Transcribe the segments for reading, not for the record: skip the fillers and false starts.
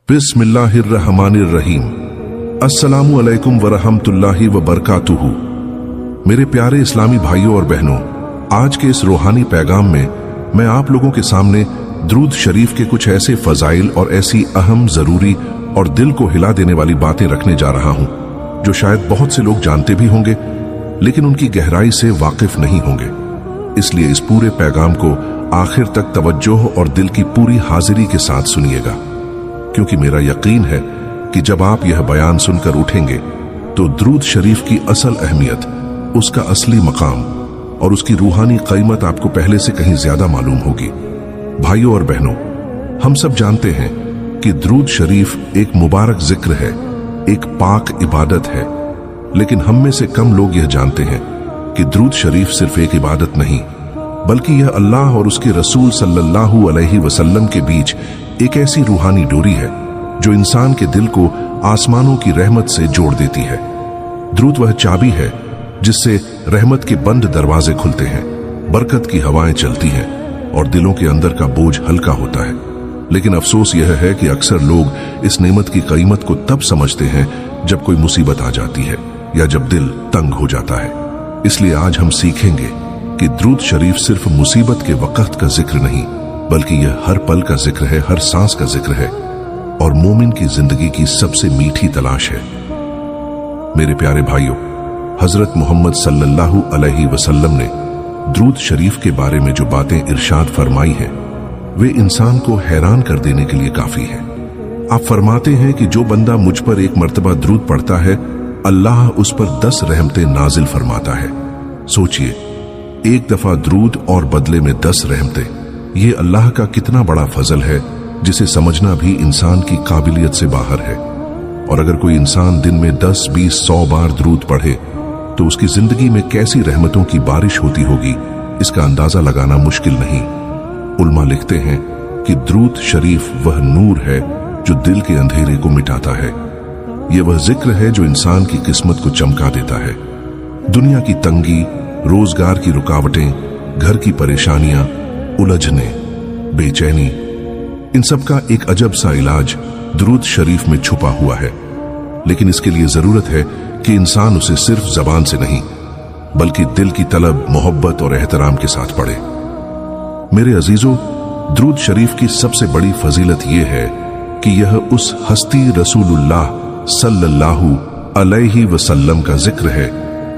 बिस्मिल्लाहिर्रहमानिर्रहीम। अस्सलामु अलैकुम वरहमतुल्लाहि वबरकातुहू। मेरे प्यारे इस्लामी भाइयों और बहनों, आज के इस रूहानी पैगाम में मैं आप लोगों के सामने दुरूद शरीफ के कुछ ऐसे फजाइल और ऐसी अहम, जरूरी और दिल को हिला देने वाली बातें रखने जा रहा हूं जो शायद बहुत से लोग जानते भी होंगे लेकिन उनकी गहराई से वाकिफ नहीं होंगे। इसलिए इस पूरे पैगाम को आखिर तक तवज्जो और दिल की पूरी हाजिरी के साथ सुनिएगा, क्योंकि मेरा यकीन है कि जब आप यह बयान सुनकर उठेंगे तो दुरूद शरीफ की असल अहमियत, उसका असली मकाम और उसकी रूहानी कीमत आपको पहले से कहीं ज्यादा मालूम होगी। भाइयों और बहनों, हम सब जानते हैं कि दुरूद शरीफ एक मुबारक जिक्र है, एक पाक इबादत है, लेकिन हम में से कम लोग यह जानते हैं कि दुरूद शरीफ सिर्फ एक इबादत नहीं बल्कि यह अल्लाह और उसके रसूल सल्लल्लाहु अलैहि वसल्लम के बीच एक ऐसी रूहानी डोरी है जो इंसान के दिल को आसमानों की रहमत से जोड़ देती है। दुरूद वह चाबी है जिससे रहमत के बंद दरवाजे खुलते हैं, बरकत की हवाएं चलती हैं और दिलों के अंदर का बोझ हल्का होता है। लेकिन अफसोस यह है कि अक्सर लोग इस नेमत की कीमत को तब समझते हैं जब कोई मुसीबत आ जाती है या जब दिल तंग हो जाता है। इसलिए आज हम सीखेंगे कि दुरूद शरीफ सिर्फ मुसीबत के वक्त का जिक्र नहीं बल्कि यह हर पल का जिक्र है, हर सांस का जिक्र है और मोमिन की जिंदगी की सबसे मीठी तलाश है। मेरे प्यारे भाइयों, हजरत मोहम्मद सल्लल्लाहु अलैहि वसल्लम ने दुरूद शरीफ के बारे में जो बातें इरशाद फरमाई हैं वे इंसान को हैरान कर देने के लिए काफी है। आप फरमाते हैं कि जो बंदा मुझ पर एक मर्तबा दुरूद पढ़ता है, अल्लाह उस पर 10 रहमतें नाजिल फरमाता है। सोचिए, एक दफा दुरूद और बदले में 10 रहमतें। ये अल्लाह का कितना बड़ा फजल है जिसे समझना भी इंसान की काबिलियत से बाहर है। और अगर कोई इंसान दिन में 10, 20, 100 बार दुरूद पढ़े तो उसकी जिंदगी में कैसी रहमतों की बारिश होती होगी, इसका अंदाजा लगाना मुश्किल नहीं। उल्मा लिखते हैं कि दुरूद शरीफ वह नूर है जो दिल के अंधेरे को मिटाता है। यह वह जिक्र है जो इंसान की किस्मत को चमका देता है। दुनिया की तंगी, रोजगार की रुकावटें, घर की परेशानियां, उलझने, बेचैनी, इन सब का एक अजब सा इलाज दुरूद शरीफ में छुपा हुआ है। लेकिन इसके लिए जरूरत है कि इंसान उसे सिर्फ जबान से नहीं बल्कि दिल की तलब, मोहब्बत और एहतराम के साथ पढ़े। मेरे अजीजों, दुरूद शरीफ की सबसे बड़ी फजीलत यह है कि यह उस हस्ती रसूलुल्लाह सल्लल्लाहु अलैहि वसल्लम का जिक्र है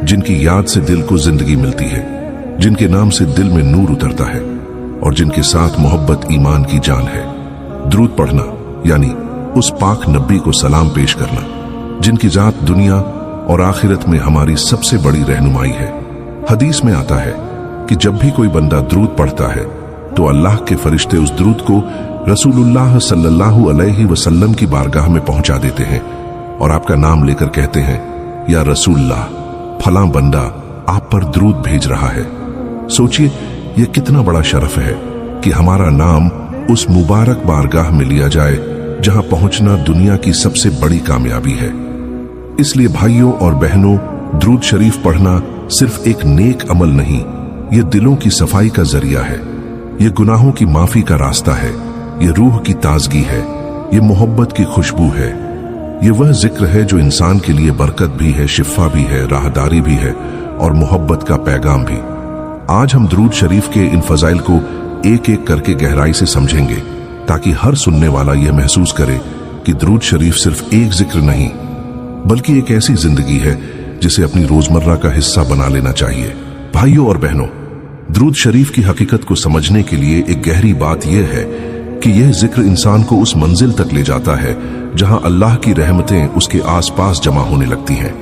जिनकी याद से दिल को जिंदगी मिलती है, जिनके नाम से दिल में नूर उतरता है और जिनके साथ मोहब्बत ईमान की जान है। दुरूद पढ़ना यानी उस पाक नबी को सलाम पेश करना जिनकी जात दुनिया और आखिरत में हमारी सबसे बड़ी रहनुमाई है। हदीस में आता है कि जब भी कोई बंदा दुरूद पढ़ता है तो अल्लाह के फरिश्ते उस दुरूद को रसूलुल्लाह सल्लल्लाहु अलैहि वसल्लम की बारगाह में पहुंचा देते हैं और आपका नाम लेकर कहते हैं, या रसूलल्लाह, फलां बंदा आप पर दुरूद भेज रहा है। सोचिए, यह कितना बड़ा शरफ है कि हमारा नाम उस मुबारक बारगाह में लिया जाए जहां पहुंचना दुनिया की सबसे बड़ी कामयाबी है। इसलिए भाइयों और बहनों, दुरूद शरीफ पढ़ना सिर्फ एक नेक अमल नहीं, यह दिलों की सफाई का जरिया है, यह गुनाहों की माफी का रास्ता है, यह रूह की ताजगी है, यह मोहब्बत की खुशबू है, यह वह जिक्र है जो इंसान के लिए बरकत भी है, शिफा भी है, राहदारी भी है और मोहब्बत का पैगाम भी। आज हम दुरूद शरीफ के इन फजाइल को एक एक करके गहराई से समझेंगे ताकि हर सुनने वाला यह महसूस करे कि दुरूद शरीफ सिर्फ एक जिक्र नहीं बल्कि एक ऐसी जिंदगी है जिसे अपनी रोजमर्रा का हिस्सा बना लेना चाहिए। भाइयों और बहनों, दुरूद शरीफ की हकीकत को समझने के लिए एक गहरी बात यह है कि यह जिक्र इंसान को उस मंजिल तक ले जाता है जहां अल्लाह की रहमतें उसके आसपास जमा होने लगती हैं।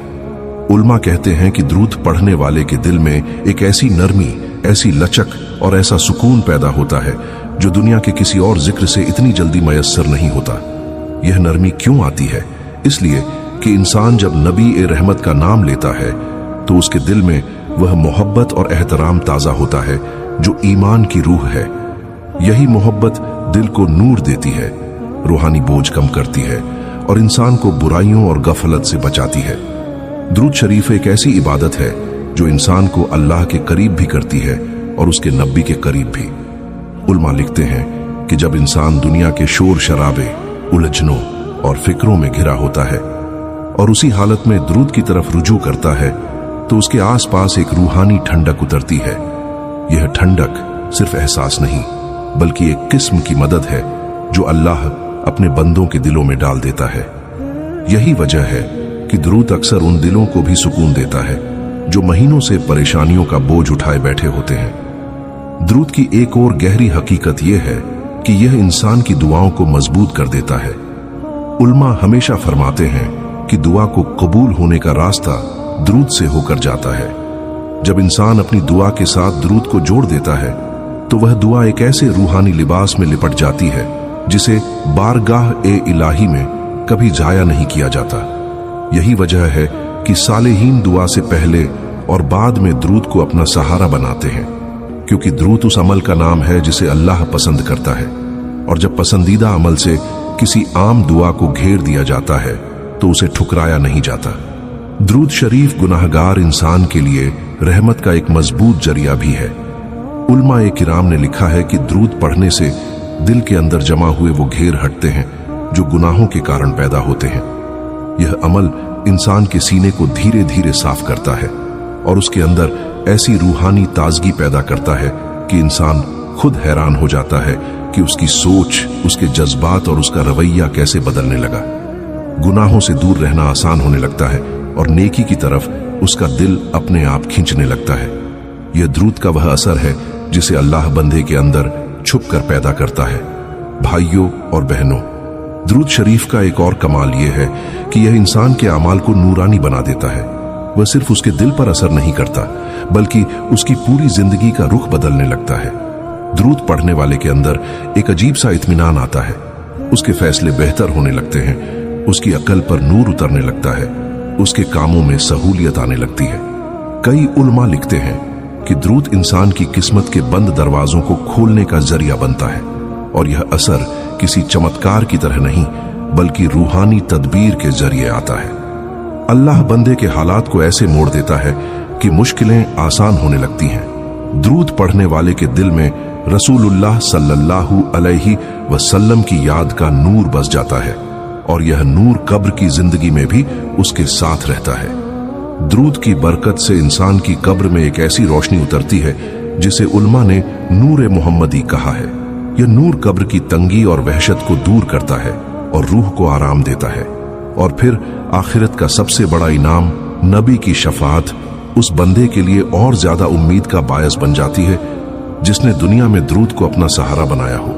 उल्मा कहते हैं कि दुरूद पढ़ने वाले के दिल में एक ऐसी नरमी, ऐसी लचक और ऐसा सुकून पैदा होता है जो दुनिया के किसी और जिक्र से इतनी जल्दी मयस्सर नहीं होता। यह नरमी क्यों आती है? इसलिए कि इंसान जब नबी ए रहमत का नाम लेता है तो उसके दिल में वह मोहब्बत और एहतराम ताजा होता है जो ईमान की रूह है। यही मोहब्बत दिल को नूर देती है, रूहानी बोझ कम करती है और इंसान को बुराइयों और गफलत से बचाती है। दुरूद शरीफ एक ऐसी इबादत है जो इंसान को अल्लाह के करीब भी करती है और उसके नबी के करीब भी। उल्मा लिखते हैं कि जब इंसान दुनिया के शोर शराबे, उलझनों और फिक्रों में घिरा होता है और उसी हालत में दुरूद की तरफ रुजू करता है तो उसके आसपास एक रूहानी ठंडक उतरती है। यह ठंडक सिर्फ एहसास नहीं बल्कि एक किस्म की मदद है जो अल्लाह अपने बंदों के दिलों में डाल देता है। यही वजह है कि दुरूद अक्सर उन दिलों को भी सुकून देता है जो महीनों से परेशानियों का बोझ उठाए बैठे होते हैं। दुरूद की एक और गहरी हकीकत यह है कि यह इंसान की दुआओं को मजबूत कर देता है। उल्मा हमेशा फरमाते हैं कि दुआ को कबूल होने का रास्ता दुरूद से होकर जाता है। जब इंसान अपनी दुआ के साथ दुरूद को जोड़ देता है तो वह दुआ एक ऐसे रूहानी लिबास में लिपट जाती है जिसे बारगाह ए इलाही में कभी जाया नहीं किया जाता। यही वजह है कि सालेहीन दुआ से पहले और बाद में दुरूद को अपना सहारा बनाते हैं, क्योंकि दुरूद उस अमल का नाम है जिसे अल्लाह पसंद करता है। और जब पसंदीदा अमल से किसी आम दुआ को घेर दिया जाता है तो उसे ठुकराया नहीं जाता। दुरूद शरीफ गुनाहगार इंसान के लिए रहमत का एक मजबूत जरिया भी है। उलमा-ए किराम ने लिखा है कि दुरूद पढ़ने से दिल के अंदर जमा हुए वो घेर हटते हैं जो गुनाहों के कारण पैदा होते हैं। यह अमल इंसान के सीने को धीरे धीरे साफ करता है और उसके अंदर ऐसी रूहानी ताजगी पैदा करता है कि इंसान खुद हैरान हो जाता है कि उसकी सोच, उसके जज्बात और उसका रवैया कैसे बदलने लगा। गुनाहों से दूर रहना आसान होने लगता है और नेकी की तरफ उसका दिल अपने आप खींचने लगता है। यह दुरूद का वह असर है जिसे अल्लाह बंदे के अंदर छुपकर पैदा करता है। भाइयों और बहनों, दुरूद शरीफ का एक और कमाल यह है कि यह इंसान के अमाल को नूरानी बना देता है। वह सिर्फ उसके दिल पर असर नहीं करता बल्कि उसकी पूरी जिंदगी का रुख बदलने लगता है। दुरूद पढ़ने वाले के अंदर एक अजीब सा इत्मीनान आता है। उसके फैसले बेहतर होने लगते हैं, उसकी अकल पर नूर उतरने लगता है, उसके कामों में सहूलियत आने लगती है। कई उलमा लिखते हैं कि दुरूद इंसान की किस्मत के बंद दरवाजों को खोलने का जरिया बनता है और यह असर किसी चमत्कार की तरह नहीं बल्कि रूहानी तदबीर के जरिए आता है। अल्लाह बंदे के हालात को ऐसे मोड़ देता है कि मुश्किलें आसान होने लगती हैं। दुरूद पढ़ने वाले के दिल में रसूलुल्लाह सल्लल्लाहु अलैहि वसल्लम की याद का नूर बस जाता है और यह नूर कब्र की जिंदगी में भी उसके साथ रहता है। दुरूद की बरकत से इंसान की कब्र में एक ऐसी रोशनी उतरती है जिसे उल्मा ने नूर मोहम्मदी कहा है। यह नूर कब्र की तंगी और वहशत को दूर करता है और रूह को आराम देता है। और फिर आखिरत का सबसे बड़ा इनाम नबी की शफाअत उस बंदे के लिए और ज्यादा उम्मीद का बायस बन जाती है जिसने दुनिया में दुरूद को अपना सहारा बनाया हो।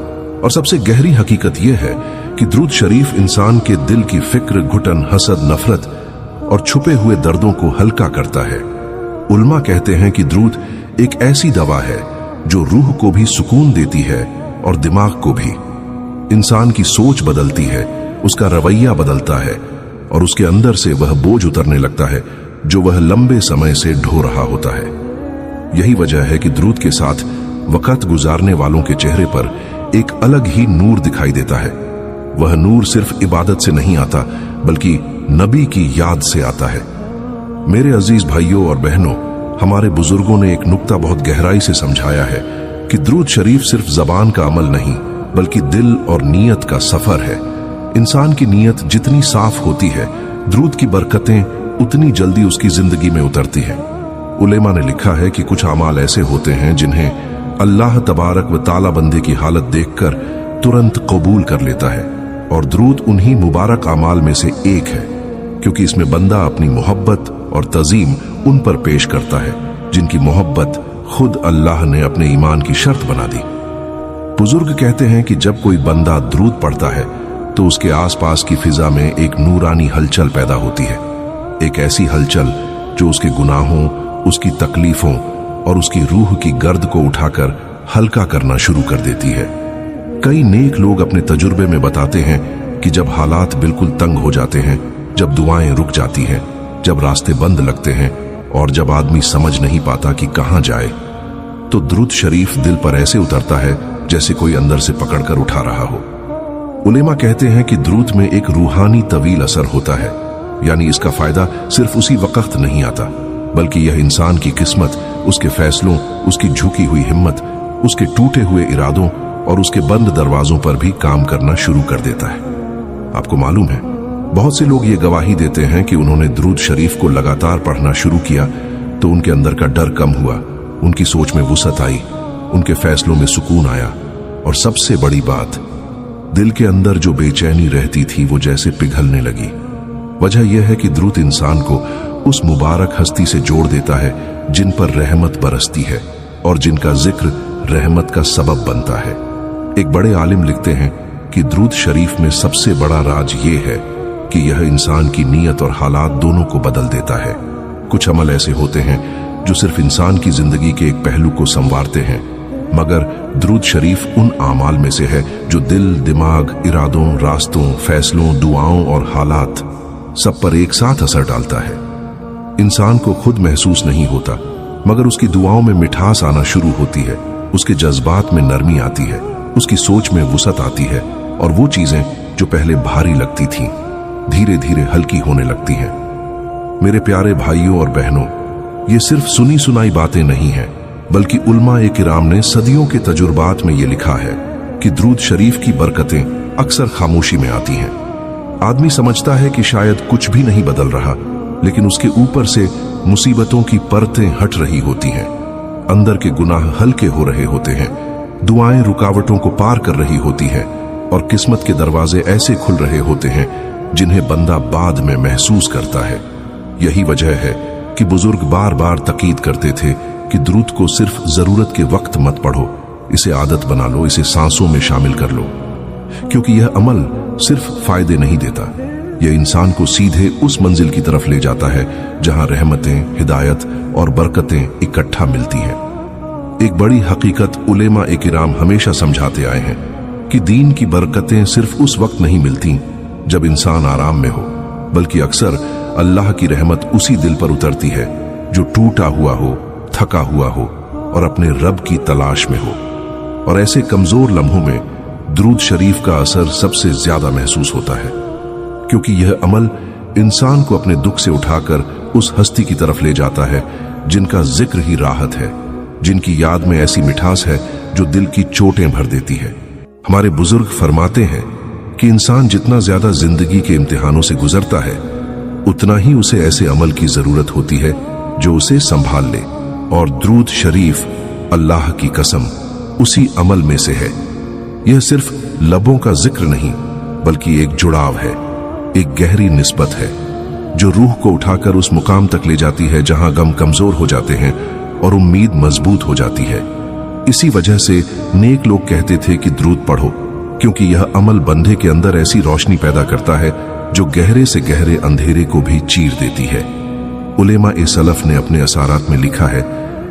और सबसे गहरी हकीकत यह है कि दुरूद शरीफ इंसान के दिल की फिक्र, घुटन, हसद, नफरत और छुपे हुए दर्दों को हल्का करता है। उल्मा कहते हैं कि दुरूद एक ऐसी दवा है जो रूह को भी सुकून देती है और दिमाग को भी। इंसान की सोच बदलती है, उसका रवैया बदलता है और उसके अंदर से वह बोझ उतरने लगता है जो वह लंबे समय से ढो रहा होता है। यही वजह है कि दुरूद के साथ वक्त गुजारने वालों के चेहरे पर एक अलग ही नूर दिखाई देता है। वह नूर सिर्फ इबादत से नहीं आता बल्कि नबी की याद से आता है। मेरे अजीज भाइयों और बहनों, हमारे बुजुर्गों ने एक नुक्ता बहुत गहराई से समझाया है कि दुरूद शरीफ सिर्फ जबान का अमल नहीं बल्कि दिल और नीयत का सफर है। इंसान की नीयत जितनी साफ होती है, दुरूद की बरकतें उतनी जल्दी उसकी जिंदगी में उतरती हैं। उलेमा ने लिखा है कि कुछ अमाल ऐसे होते हैं जिन्हें अल्लाह तबारक व ताला बंदे की हालत देखकर तुरंत कबूल कर लेता है और दुरूद उन्हीं मुबारक अमाल में से एक है, क्योंकि इसमें बंदा अपनी मोहब्बत और तज़ीम उन पर पेश करता है जिनकी मोहब्बत खुद अल्लाह ने अपने ईमान की शर्त बना दी। बुजुर्ग कहते हैं कि जब कोई बंदा दुरूद पढ़ता है तो उसके आसपास की फिजा में एक नूरानी हलचल पैदा होती है, एक ऐसी हलचल जो उसके गुनाहों, उसकी तकलीफों और उसकी रूह की गर्द को उठाकर हल्का करना शुरू कर देती है। कई नेक लोग अपने तजुर्बे में बताते हैं कि जब हालात बिल्कुल तंग हो जाते हैं, जब दुआएं रुक जाती हैं, जब रास्ते बंद लगते हैं और जब आदमी समझ नहीं पाता कि कहां जाए, तो दुरूद शरीफ दिल पर ऐसे उतरता है जैसे कोई अंदर से पकड़कर उठा रहा हो। उलेमा कहते हैं कि दुरूद में एक रूहानी तवील असर होता है, यानी इसका फायदा सिर्फ उसी वक्त नहीं आता बल्कि यह इंसान की किस्मत, उसके फैसलों, उसकी झुकी हुई हिम्मत, उसके टूटे हुए इरादों और उसके बंद दरवाजों पर भी काम करना शुरू कर देता है। आपको मालूम है, बहुत से लोग ये गवाही देते हैं कि उन्होंने दुरूद शरीफ को लगातार पढ़ना शुरू किया तो उनके अंदर का डर कम हुआ, उनकी सोच में वुसअत आई, उनके फैसलों में सुकून आया, और सबसे बड़ी बात, दिल के अंदर जो बेचैनी रहती थी वो जैसे पिघलने लगी। वजह यह है कि दुरूद इंसान को उस मुबारक हस्ती से जोड़ देता है जिन पर रहमत बरसती है और जिनका जिक्र रहमत का सबब बनता है। एक बड़े आलिम लिखते हैं कि दुरूद शरीफ में सबसे बड़ा राज ये है कि यह इंसान की नीयत और हालात दोनों को बदल देता है। कुछ अमल ऐसे होते हैं जो सिर्फ इंसान की जिंदगी के एक पहलू को संवारते हैं, मगर दुरूद शरीफ उन आमाल में से है जो दिल, दिमाग, इरादों, रास्तों, फैसलों, दुआओं और हालात सब पर एक साथ असर डालता है। इंसान को खुद महसूस नहीं होता, मगर उसकी दुआओं में मिठास आना शुरू होती है, उसके जज्बात में नरमी आती है, उसकी सोच में वुसअत आती है, और वो चीजें जो पहले भारी लगती थीं धीरे धीरे हल्की होने लगती हैं। मेरे प्यारे भाइयों और बहनों, ये सिर्फ सुनी सुनाई बातें नहीं हैं, बल्कि उलमा-ए किराम ने सदियों के तजुर्बात में ये लिखा है कि दुरूद शरीफ की बरकतें अक्सर खामोशी में आती हैं। आदमी समझता है कि शायद कुछ भी नहीं बदल रहा, लेकिन उसके ऊपर से मुसीबतों की परतें हट रही होती हैं, अंदर के गुनाह हल्के हो रहे होते हैं, दुआएं रुकावटों को पार कर रही होती हैं, और किस्मत के दरवाजे ऐसे खुल रहे होते हैं जिन्हें बंदा बाद में महसूस करता है। यही वजह है कि बुजुर्ग बार बार तकीद करते थे कि दुरूद को सिर्फ जरूरत के वक्त मत पढ़ो, इसे आदत बना लो, इसे सांसों में शामिल कर लो, क्योंकि यह अमल सिर्फ फायदे नहीं देता, यह इंसान को सीधे उस मंजिल की तरफ ले जाता है जहां रहमतें, हिदायत और बरकतें इकट्ठा मिलती हैं। एक बड़ी हकीकत उलेमा-ए किराम हमेशा समझाते आए हैं कि दीन की बरकतें सिर्फ उस वक्त नहीं मिलती जब इंसान आराम में हो, बल्कि अक्सर अल्लाह की रहमत उसी दिल पर उतरती है जो टूटा हुआ हो, थका हुआ हो और अपने रब की तलाश में हो। और ऐसे कमजोर लम्हों में दुरूद शरीफ का असर सबसे ज्यादा महसूस होता है, क्योंकि यह अमल इंसान को अपने दुख से उठाकर उस हस्ती की तरफ ले जाता है जिनका जिक्र ही राहत है, जिनकी याद में ऐसी मिठास है जो दिल की चोटें भर देती है। हमारे बुजुर्ग फरमाते हैं कि इंसान जितना ज्यादा जिंदगी के इम्तिहानों से गुजरता है, उतना ही उसे ऐसे अमल की जरूरत होती है जो उसे संभाल ले, और दुरूद शरीफ अल्लाह की कसम उसी अमल में से है। यह सिर्फ लबों का जिक्र नहीं, बल्कि एक जुड़ाव है, एक गहरी निस्बत है जो रूह को उठाकर उस मुकाम तक ले जाती है जहां गम कमजोर हो जाते हैं और उम्मीद मजबूत हो जाती है। इसी वजह से नेक लोग कहते थे कि दुरूद पढ़ो, क्योंकि यह अमल बंदे के अंदर ऐसी रोशनी पैदा करता है जो गहरे से गहरे अंधेरे को भी चीर देती है। उलेमा-ए सलफ ने अपने असारात में लिखा है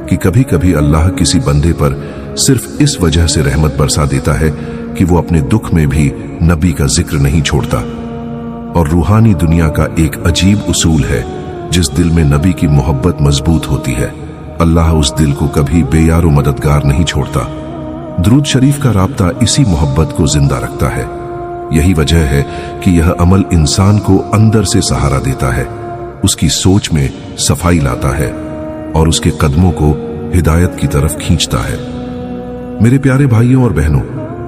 कि कभी कभी अल्लाह किसी बंदे पर सिर्फ इस वजह से रहमत बरसा देता है कि वो अपने दुख में भी नबी का जिक्र नहीं छोड़ता। और रूहानी दुनिया का एक अजीब उसूल है, जिस दिल में नबी की मोहब्बत मजबूत होती है, अल्लाह उस दिल को कभी बेयारो मददगार नहीं छोड़ता। दुरूद शरीफ का राब्ता इसी मोहब्बत को जिंदा रखता है। यही वजह है कि यह अमल इंसान को अंदर से सहारा देता है, उसकी सोच में सफाई लाता है और उसके कदमों को हिदायत की तरफ खींचता है। मेरे प्यारे भाइयों और बहनों,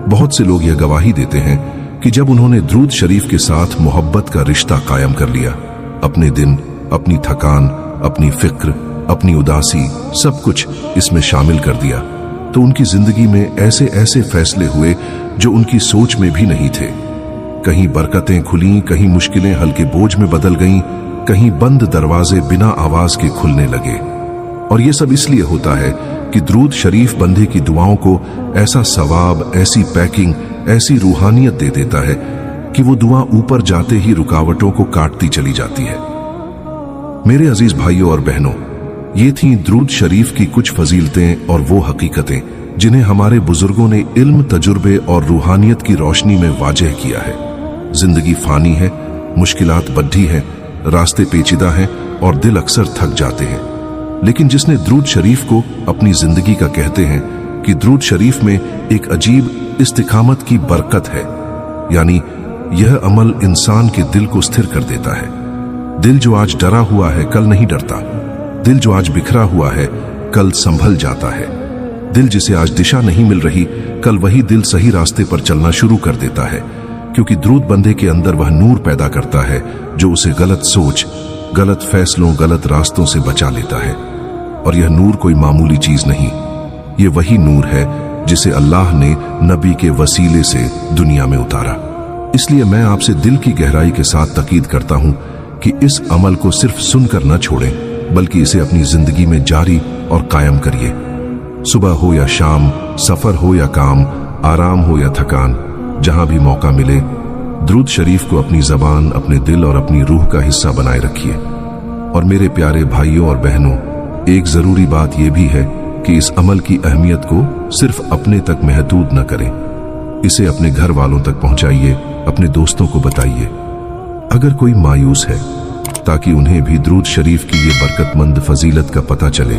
बहुत से लोग यह गवाही देते हैं कि जब उन्होंने दुरूद शरीफ के साथ मोहब्बत का रिश्ता कायम कर लिया, अपने दिन, अपनी थकान, अपनी फिक्र, अपनी उदासी, सब कुछ इसमें शामिल कर दिया, तो उनकी जिंदगी में ऐसे ऐसे फैसले हुए जो उनकी सोच में भी नहीं थे। कहीं बरकतें खुली, कहीं मुश्किलें हल्के बोझ में बदल गईं, कहीं बंद दरवाजे बिना आवाज के खुलने लगे। और ये सब इसलिए होता है कि दुरूद शरीफ बंदे की दुआओं को ऐसा सवाब, ऐसी पैकिंग, ऐसी रूहानियत दे देता है कि वो दुआ ऊपर जाते ही रुकावटों को काटती चली जाती है। मेरे अजीज भाइयों और बहनों, ये थीं दुरूद शरीफ की कुछ फजीलतें और वो हकीकतें जिन्हें हमारे बुजुर्गों ने इल्म, तजुर्बे और रूहानियत की रोशनी में वाजह किया है। जिंदगी फानी है, मुश्किलात बड्ढी है, रास्ते पेचीदा हैं और दिल अक्सर थक जाते हैं, लेकिन जिसने दुरूद शरीफ को अपनी जिंदगी का कहते हैं कि दुरूद शरीफ में एक अजीब इस्तिकामत की बरकत है, यानी यह अमल इंसान के दिल को स्थिर कर देता है। दिल जो आज डरा हुआ है कल नहीं डरता, दिल जो आज बिखरा हुआ है कल संभल जाता है, दिल जिसे आज दिशा नहीं मिल रही कल वही दिल सही रास्ते पर चलना शुरू कर देता है, क्योंकि द्रूद बंदे के अंदर वह नूर पैदा करता है जो उसे गलत सोच, गलत फैसलों, गलत रास्तों से बचा लेता है। और यह नूर कोई मामूली चीज नहीं, ये वही नूर है जिसे अल्लाह ने नबी के वसीले से दुनिया में उतारा। इसलिए मैं आपसे दिल की गहराई के साथ ताकीद करता हूं कि इस अमल को सिर्फ सुनकर न छोड़ें, बल्कि इसे अपनी जिंदगी में जारी और कायम करिए। सुबह हो या शाम, सफर हो या काम, आराम हो या थकान, जहां भी मौका मिले दुरूद शरीफ को अपनी जबान, अपने दिल और अपनी रूह का हिस्सा बनाए रखिए। और मेरे प्यारे भाइयों और बहनों, एक जरूरी बात यह भी है कि इस अमल की अहमियत को सिर्फ अपने तक महदूद न करें, इसे अपने घर वालों तक पहुंचाइए, अपने दोस्तों को बताइए अगर कोई मायूस है, ताकि उन्हें भी दुरूद शरीफ की ये बरकतमंद फजीलत का पता चले।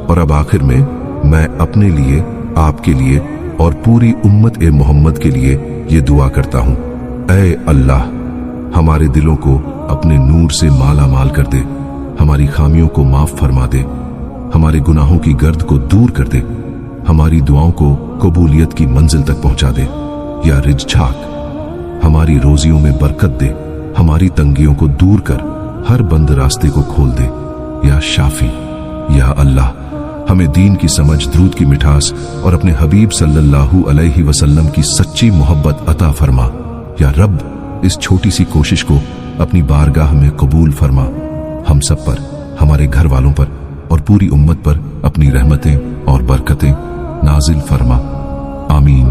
और अब आखिर में मैं अपने लिए, आपके लिए और पूरी उम्मत ए मोहम्मद के लिए ये दुआ करता हूं, ऐ अल्लाह हमारे दिलों को अपने नूर से माला माल कर दे, हमारी खामियों को माफ फरमा दे, हमारे गुनाहों की गर्द को दूर कर दे, हमारी दुआओं को कबूलियत की मंजिल तक पहुंचा दे। या रिजझाक हमारी रोजियों में बरकत दे, हमारी तंगियों को दूर कर हर बंद रास्ते को खोल दे। या शाफी, या अल्लाह हमें दीन की समझ, दुरूद की मिठास और अपने हबीब सल्लल्लाहु अलैहि वसल्लम की सच्ची मोहब्बत अता फरमा। या रब इस छोटी सी कोशिश को अपनी बारगाह में कबूल फरमा। हम सब पर, हमारे घर वालों पर और पूरी उम्मत पर अपनी रहमतें और बरकतें नाजिल फरमा। आमीन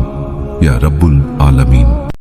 या रब्बुल आलमीन।